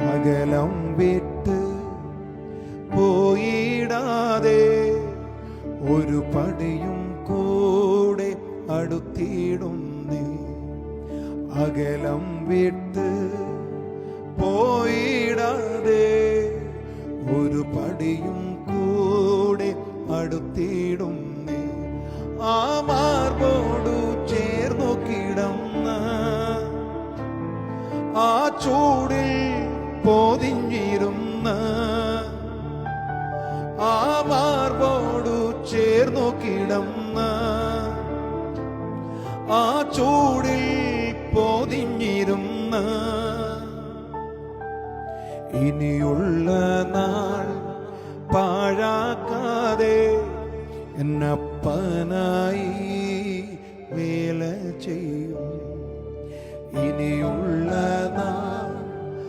അകലം വിട്ട് പോയിടാതെ ഒരു പടിയും കൂടെ അടുത്തിടുന്നേ. അകലം വിട്ട് പോയിടാതെ ഒരു പടിയും കൂടെ അടുത്തിടുന്നേ. ആ മാർബോടു ചേർന്നു കിടന്ന ആ ചൂടിൽ പൊതിഞ്ഞിരുന്ന ആ മാർബോടു ചേർന്നു കിടന്ന ആ ചൂടിൽ പൊതിഞ്ഞിരുന്ന ഇനിയുള്ള നാൾ പാഴാക്കാതെ എന്നപ്പനായി വേല ചെയ്യും. ഇനിയുള്ള നാൾ